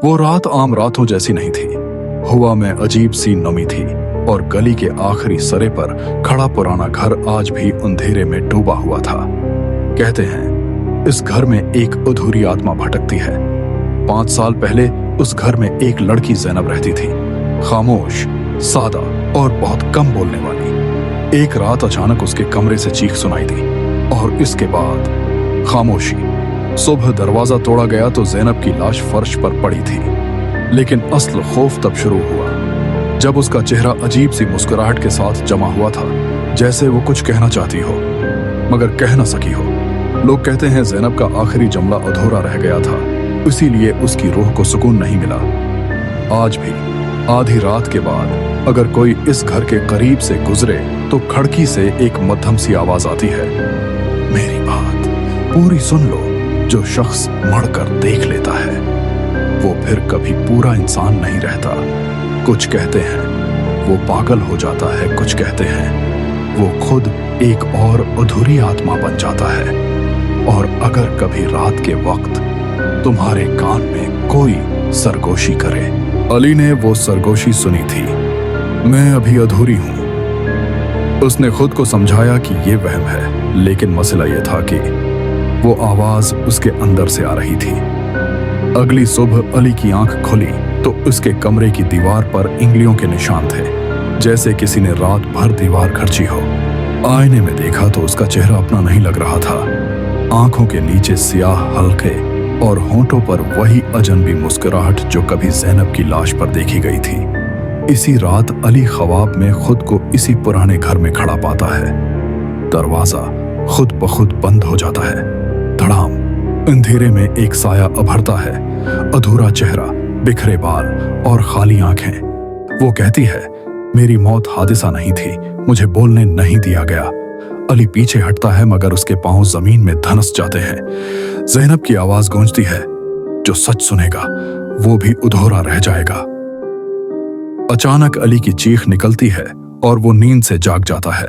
वो रात आम रातों जैसी नहीं थी। हवा में अजीब सी नमी थी और गली के आखिरी सरे पर खड़ा पुराना घर आज भी अंधेरे में डूबा हुआ था। कहते हैं इस घर में एक अधूरी आत्मा भटकती है। 5 साल पहले उस घर में एक लड़की ज़ैनब रहती थी, खामोश, सादा और बहुत कम बोलने वाली। एक रात अचानक उसके कमरे से चीख सुनाई दी और इसके बाद खामोशी। सुबह दरवाजा तोड़ा गया तो ज़ैनब की लाश फर्श पर पड़ी थी। लेकिन असल खौफ तब शुरू हुआ जब उसका चेहरा अजीब सी मुस्कुराहट के साथ जमा हुआ था, जैसे वो कुछ कहना चाहती हो मगर कह न सकी हो। लोग कहते हैं ज़ैनब का आखिरी जुमला अधूरा रह गया था, इसीलिए उसकी रूह को सुकून नहीं मिला। आज भी आधी रात के बाद अगर कोई इस घर के करीब से गुजरे तो खिड़की से एक मध्यम सी आवाज आती है, मेरी बात पूरी सुन लो। जो शख्स मड़कर देख लेता है वो फिर कभी पूरा इंसान नहीं रहता। कुछ कहते हैं वो पागल हो जाता है, कुछ कहते हैं वो खुद एक और अधूरी आत्मा बन जाता है। और अगर कभी रात के वक्त तुम्हारे कान में कोई सरगोशी करे। अली ने वो सरगोशी सुनी थी, मैं अभी अधूरी हूं। उसने खुद को समझाया कि ये वहम है, लेकिन मसला ये था कि वो आवाज उसके अंदर से आ रही थी। अगली सुबह अली की आंख खुली तो उसके कमरे की दीवार पर इंगलियों के निशान थे, जैसे किसी ने रात भर दीवार खर्ची हो। आईने में देखा तो उसका चेहरा अपना नहीं लग रहा था। आंखों के नीचे सियाह हल्के और होंठों पर वही अजनबी मुस्कुराहट जो कभी ज़ैनब की लाश पर देखी गई थी। इसी रात अली ख्वाब में खुद को इसी पुराने घर में खड़ा पाता है। दरवाजा खुद ब खुद बंद हो जाता है। धड़ाम, अंधेरे में एक साया उभरता है, अधूरा चेहरा, बिखरे बाल और खाली आंखें। वो कहती है, मेरी मौत हादसा नहीं थी, मुझे बोलने नहीं दिया गया। अली पीछे हटता है मगर उसके पांव जमीन में धंस जाते हैं। ज़ैनब की आवाज गूंजती है, जो सच सुनेगा वो भी अधूरा रह जाएगा। अचानक अली की चीख निकलती है और वो नींद से जाग जाता है,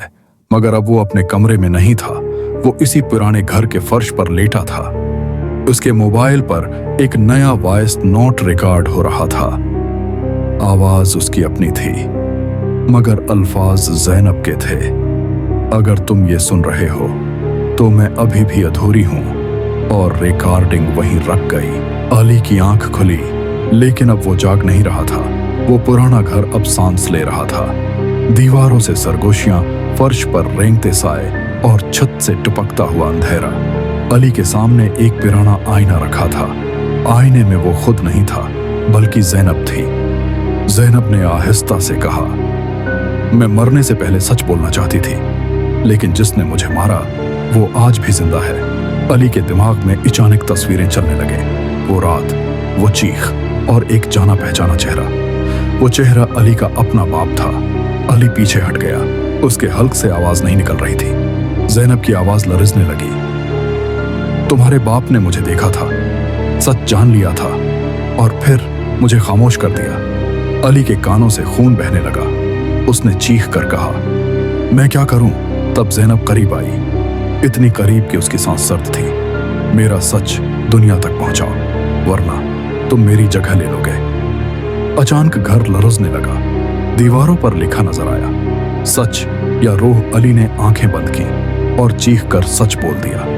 मगर अब वो अपने कमरे में नहीं था। वो इसी पुराने घर के फर्श पर लेटा था। उसके मोबाइल पर एक नया वॉइस नोट रिकॉर्ड हो रहा था। आवाज उसकी अपनी थी मगर अल्फाज ज़ैनब के थे। अगर तुम ये सुन रहे हो तो मैं अभी भी अधूरी हूं। और रिकॉर्डिंग वहीं रख गई। अली की आंख खुली, लेकिन अब वो जाग नहीं रहा था। वो पुराना घर अब सांस ले रहा था। दीवारों से सरगोशियां, फर्श पर रेंगते साए और छत से टपकता हुआ अंधेरा। अली के सामने एक पुराना आईना रखा था। आईने में वो खुद नहीं था बल्कि ज़ैनब थी। ज़ैनब ने आहिस्ता से कहा, मैं मरने से पहले सच बोलना चाहती थी, लेकिन जिसने मुझे मारा वो आज भी जिंदा है। अली के दिमाग में अचानक तस्वीरें चलने लगे। वो रात, वो चीख और एक जाना पहचाना चेहरा। वो चेहरा अली का अपना बाप था। अली पीछे हट गया, उसके हल्क से आवाज नहीं निकल रही थी। ज़ैनब की आवाज लरजने लगी, तुम्हारे बाप ने मुझे देखा था, सच जान लिया था और फिर मुझे खामोश कर दिया। अली के कानों से खून बहने लगा। उसने चीख कर कहा, मैं क्या करूं? तब ज़ैनब करीब आई, इतनी करीब कि उसकी सांस सर्द थी। मेरा सच दुनिया तक पहुंचाओ, वरना तुम मेरी जगह ले लोगे। अचानक घर लरजने लगा। दीवारों पर लिखा नजर आया, सच या रूह। अली ने आंखें बंद की और चीख कर सच बोल दिया।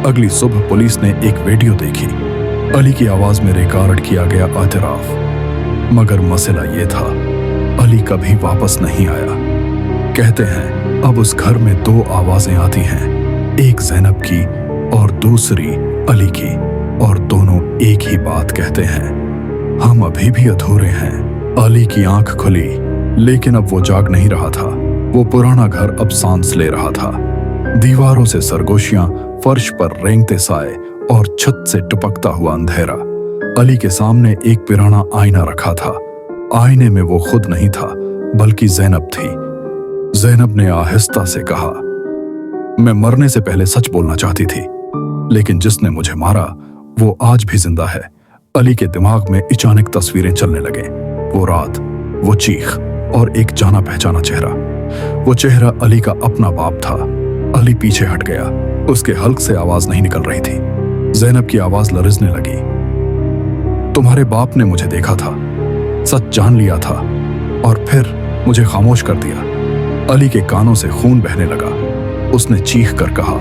अगली सुबह पुलिस ने एक वीडियो देखी। अली की आवाज में रिकॉर्ड किया गया एतराफ। मगर मसला ये था, अली कभी वापस नहीं आया। कहते हैं अब उस घर में 2 आवाजें आती हैं, एक ज़ैनब की और दूसरी अली की, और दोनों एक ही बात कहते हैं, हम अभी भी अधूरे हैं। अली की आंख खुली, लेकिन अब वो जाग नहीं रहा था। वो पुराना घर अब सांस ले रहा था। दीवारों से सरगोशियां, फर्श पर रेंगते साए और छत से टपकता हुआ अंधेरा। अली के सामने एक पुराना आईना रखा था। आईने में वो खुद नहीं था बल्कि ज़ैनब थी। ज़ैनब ने आहिस्ता से कहा, मैं मरने से पहले सच बोलना चाहती थी, लेकिन जिसने मुझे मारा वो आज भी जिंदा है। अली के दिमाग में अचानक तस्वीरें चलने लगे। वो रात, वो चीख और एक जाना पहचाना चेहरा। वो चेहरा अली का अपना बाप था। अली पीछे हट गया, उसके हल्क से आवाज नहीं निकल रही थी। ज़ैनब की आवाज लरजने लगी, तुम्हारे बाप ने मुझे देखा था, सच जान लिया था और फिर मुझे खामोश कर दिया। अली के कानों से खून बहने लगा। उसने चीख कर कहा,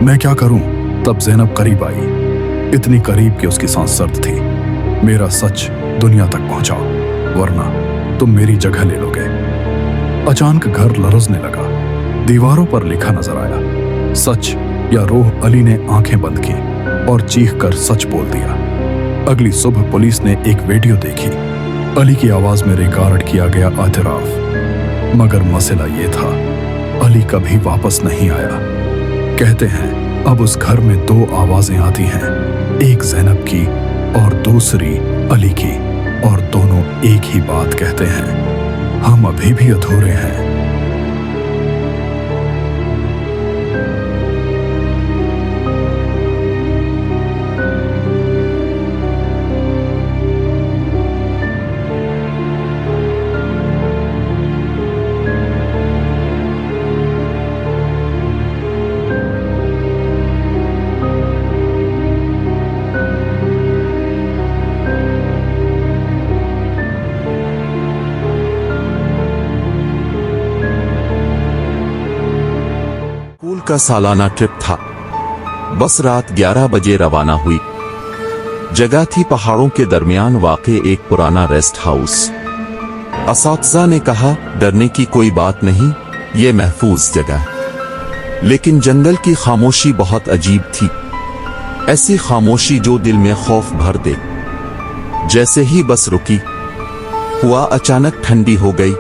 मैं क्या करूं? तब ज़ैनब करीब आई, इतनी करीब कि उसकी सांस सर्द थी। मेरा सच दुनिया तक पहुंचाओ, वरना तुम मेरी जगह ले लोगे। अचानक घर लरजने लगा। दीवारों पर लिखा नजर आया, सच या रोह। अली ने आंखें बंद की और चीख कर सच बोल दिया। अगली सुबह पुलिस ने एक वीडियो देखी। अली की आवाज में रिकॉर्ड किया गया एतराफ। मगर मसला ये था, अली कभी वापस नहीं आया। कहते हैं अब उस घर में 2 आवाजें आती हैं, एक ज़ैनब की और दूसरी अली की, और दोनों एक ही बात कहते हैं, हम अभी भी अधूरे हैं। स्कूल का सालाना ट्रिप था। बस रात 11 बजे रवाना हुई। जगह थी पहाड़ों के दरमियान वाक़े एक पुराना रेस्ट हाउस। असातिज़ा ने कहा, डरने की कोई बात नहीं, ये महफूज जगह है। लेकिन जंगल की खामोशी बहुत अजीब थी, ऐसी खामोशी जो दिल में खौफ भर दे। जैसे ही बस रुकी, हुआ अचानक ठंडी हो गई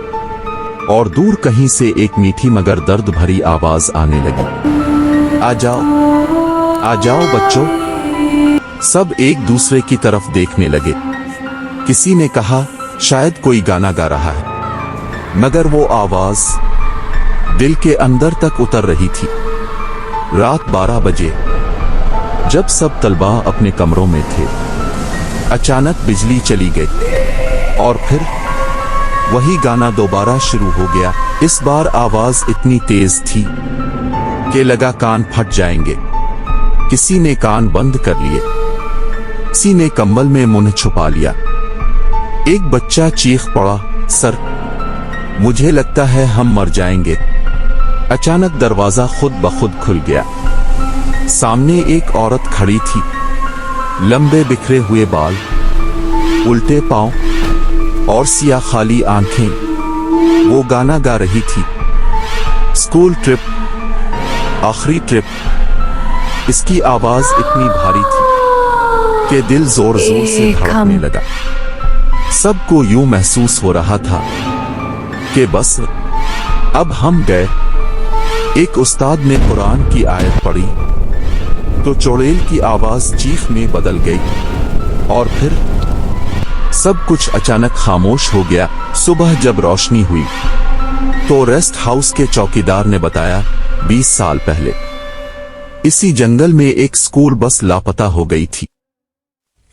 और दूर कहीं से एक मीठी मगर दर्द भरी आवाज आने लगी, आ जाओ बच्चों। सब एक दूसरे की तरफ देखने लगे। किसी ने कहा, शायद कोई गाना गा रहा है, मगर वो आवाज दिल के अंदर तक उतर रही थी। रात 12 बजे जब सब तलबा अपने कमरों में थे, अचानक बिजली चली गई और फिर वही गाना दोबारा शुरू हो गया। इस बार आवाज इतनी तेज थी कि लगा कान फट जाएंगे। किसी ने कान बंद कर लिए, किसी ने कंबल में मुंह छुपा लिया। एक बच्चा चीख पड़ा, सर, मुझे लगता है हम मर जाएंगे। अचानक दरवाजा खुद ब खुद खुल गया। सामने एक औरत खड़ी थी, लंबे बिखरे हुए बाल, उल्टे पांव और सिया खाली आंखें। वो गाना गा रही थी, स्कूल ट्रिप, आखिरी ट्रिप। इसकी आवाज इतनी भारी थी कि दिल जोर जोर से धड़कने लगा। सबको यूं महसूस हो रहा था कि बस अब हम गए। एक उस्ताद ने कुरान की आयत पढ़ी तो चुड़ैल की आवाज चीख में बदल गई और फिर सब कुछ अचानक खामोश हो गया। सुबह जब रोशनी हुई तो रेस्ट हाउस के चौकीदार ने बताया, 20 साल पहले इसी जंगल में एक स्कूल बस लापता हो गई थी।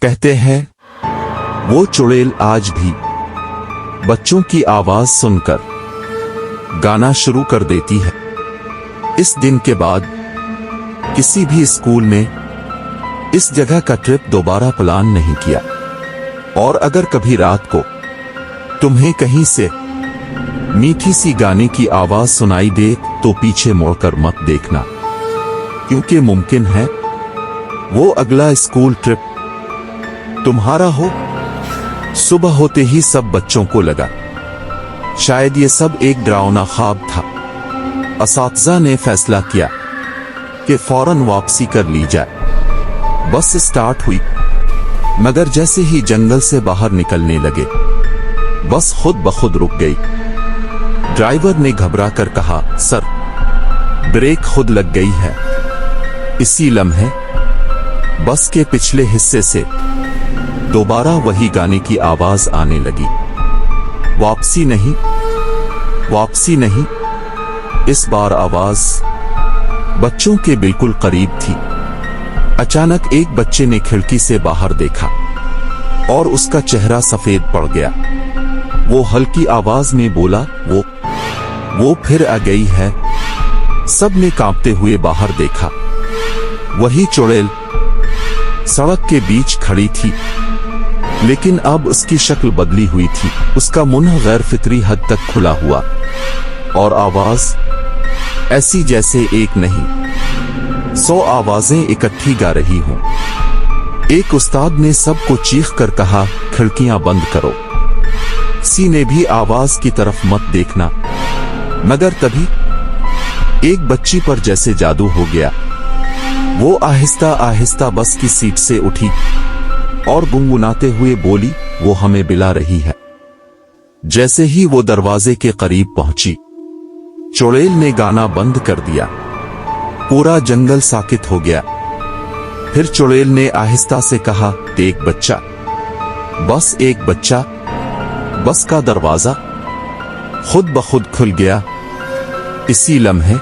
कहते हैं वो चुड़ैल आज भी बच्चों की आवाज सुनकर गाना शुरू कर देती है। इस दिन के बाद किसी भी स्कूल ने इस जगह का ट्रिप दोबारा प्लान नहीं किया। और अगर कभी रात को तुम्हें कहीं से मीठी सी गाने की आवाज सुनाई दे तो पीछे मुड़कर मत देखना, क्योंकि मुमकिन है वो अगला स्कूल ट्रिप तुम्हारा हो। सुबह होते ही सब बच्चों को लगा शायद ये सब एक डरावना ख्वाब था। असातिज़ा ने फैसला किया कि फौरन वापसी कर ली जाए। बस स्टार्ट हुई, मगर जैसे ही जंगल से बाहर निकलने लगे, बस खुद ब खुद रुक गई। ड्राइवर ने घबरा कर कहा, सर, ब्रेक खुद लग गई है। इसी लम्हे बस के पिछले हिस्से से दोबारा वही गाने की आवाज आने लगी, वापसी नहीं, वापसी नहीं। इस बार आवाज बच्चों के बिल्कुल करीब थी। अचानक एक बच्चे ने खिड़की से बाहर देखा और उसका चेहरा सफेद पड़ गया। वो हल्की आवाज में बोला, वो फिर आ गई है। सब ने कांपते हुए बाहर देखा। वही चुड़ैल सड़क के बीच खड़ी थी, लेकिन अब उसकी शक्ल बदली हुई थी। उसका मुंह गैर फितरी हद तक खुला हुआ और आवाज ऐसी जैसे एक नहीं 100 आवाजें इकट्ठी गा रही हों। एक उस्ताद ने सबको चीख कर कहा, खिड़कियां बंद करो, किसी ने भी आवाज की तरफ मत देखना। मगर तभी एक बच्ची पर जैसे जादू हो गया। वो आहिस्ता आहिस्ता बस की सीट से उठी और गुनगुनाते हुए बोली, वो हमें बुला रही है। जैसे ही वो दरवाजे के करीब पहुंची, चुड़ैल ने गाना बंद कर दिया। पूरा जंगल साकित हो गया। फिर चुड़ैल ने आहिस्ता से कहा, एक बच्चा, बस एक बच्चा। बस का दरवाजा खुद ब खुद खुल गया। इसी लम्हे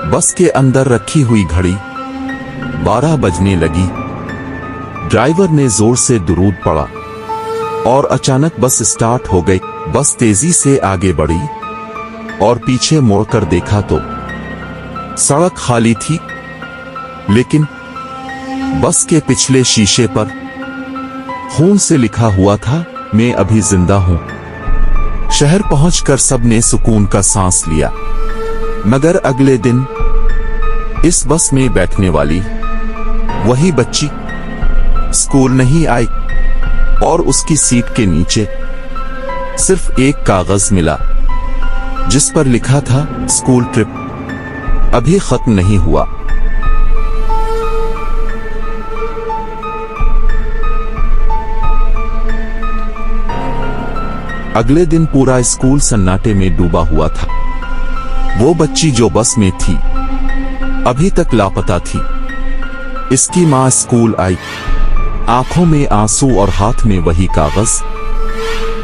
बस के अंदर रखी हुई घड़ी 12 बजने लगी। ड्राइवर ने जोर से दुरूद पढ़ा और अचानक बस स्टार्ट हो गई। बस तेजी से आगे बढ़ी और पीछे मुड़कर देखा तो सड़क खाली थी, लेकिन बस के पिछले शीशे पर खून से लिखा हुआ था, मैं अभी जिंदा हूं। शहर पहुंचकर सबने सुकून का सांस लिया। मगर अगले दिन इस बस में बैठने वाली वही बच्ची स्कूल नहीं आई और उसकी सीट के नीचे सिर्फ एक कागज मिला जिस पर लिखा था, स्कूल ट्रिप अभी खत्म नहीं हुआ। अगले दिन पूरा स्कूल सन्नाटे में डूबा हुआ था। वो बच्ची जो बस में थी अभी तक लापता थी। इसकी मां स्कूल आई, आंखों में आंसू और हाथ में वही कागज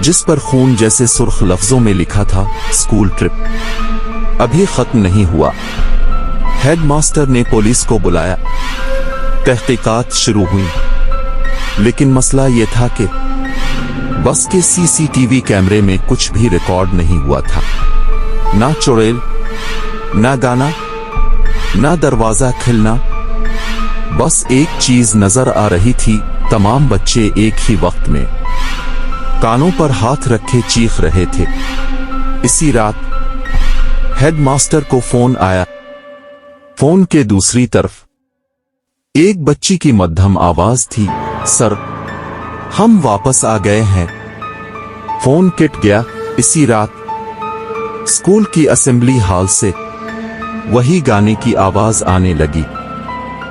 जिस पर खून जैसे सुर्ख लफ्जों में लिखा था, स्कूल ट्रिप अभी खत्म नहीं हुआ। हेडमास्टर ने पुलिस को बुलाया। तहकीकात शुरू हुई, लेकिन मसला यह था कि बस के सीसीटीवी कैमरे में कुछ भी रिकॉर्ड नहीं हुआ था। ना चुड़ैल, ना गाना, ना दरवाजा खिलना। बस एक चीज नजर आ रही थी, तमाम बच्चे एक ही वक्त में कानों पर हाथ रखे चीख रहे थे। इसी रात हेडमास्टर को फोन आया। फोन के दूसरी तरफ एक बच्ची की मध्यम आवाज थी, सर, हम वापस आ गए हैं। फोन कट गया। इसी रात स्कूल की असेंबली हॉल से वही गाने की आवाज आने लगी।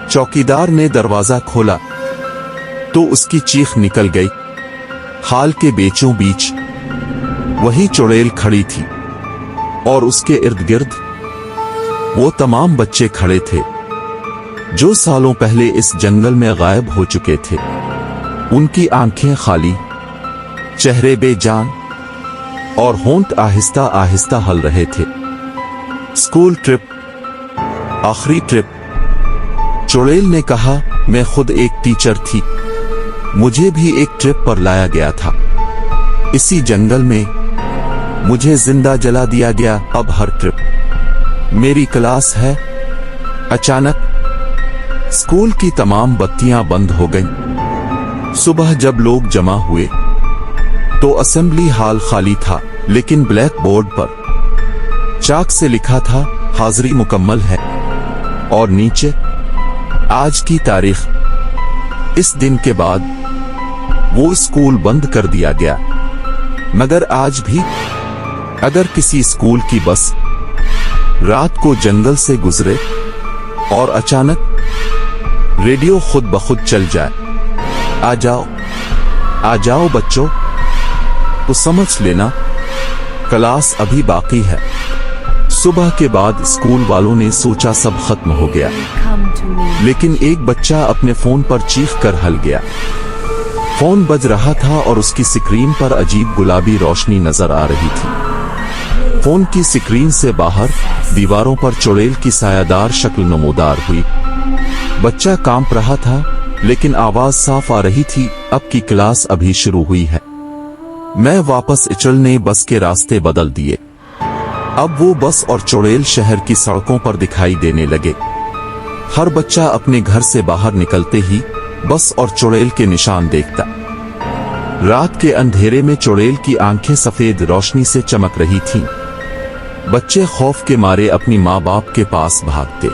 चौकीदार ने दरवाजा खोला तो उसकी चीख निकल गई। हॉल के बीचों बीच वही चुड़ैल खड़ी थी और उसके इर्द गिर्द वो तमाम बच्चे खड़े थे जो सालों पहले इस जंगल में गायब हो चुके थे। उनकी आंखें खाली, चेहरे बेजान और होंठ आहिस्ता आहिस्ता हल रहे थे। स्कूल ट्रिप, आखिरी ट्रिप। चुड़ैल ने कहा, मैं खुद एक टीचर थी, मुझे भी एक ट्रिप पर लाया गया था। इसी जंगल में मुझे जिंदा जला दिया गया। अब हर ट्रिप मेरी क्लास है। अचानक स्कूल की तमाम बत्तियां बंद हो गईं। सुबह जब लोग जमा हुए तो असेंबली हॉल खाली था, लेकिन ब्लैक बोर्ड पर चाक से लिखा था, हाजिरी मुकम्मल है, और नीचे आज की तारीख। इस दिन के बाद वो स्कूल बंद कर दिया गया। मगर आज भी अगर किसी स्कूल की बस रात को जंगल से गुजरे और अचानक रेडियो खुद ब खुद चल जाए, आ जाओ बच्चों, तो समझ लेना क्लास अभी बाकी है। सुबह के बाद स्कूल वालों ने सोचा सब खत्म हो गया, लेकिन एक बच्चा अपने फोन पर चीख कर हल गया। फोन बज रहा था और उसकी स्क्रीन पर अजीब गुलाबी रोशनी नजर आ रही थी। फोन की स्क्रीन से बाहर दीवारों पर चुड़ैल की सायादार शक्ल नमूदार हुई। बच्चा कांप रहा था, लेकिन आवाज साफ आ रही थी, अब की क्लास अभी शुरू हुई है। मैं वापस चलने बस के रास्ते बदल दिए। अब वो बस और चुड़ैल शहर की सड़कों पर दिखाई देने लगे। हर बच्चा अपने घर से बाहर निकलते ही बस और चुड़ैल के निशान देखता। रात के अंधेरे में चुड़ैल की आंखें सफेद रोशनी से चमक रही थीं। बच्चे खौफ के मारे अपनी माँ बाप के पास भागते।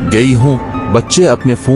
गई हूँ, बच्चे अपने फोन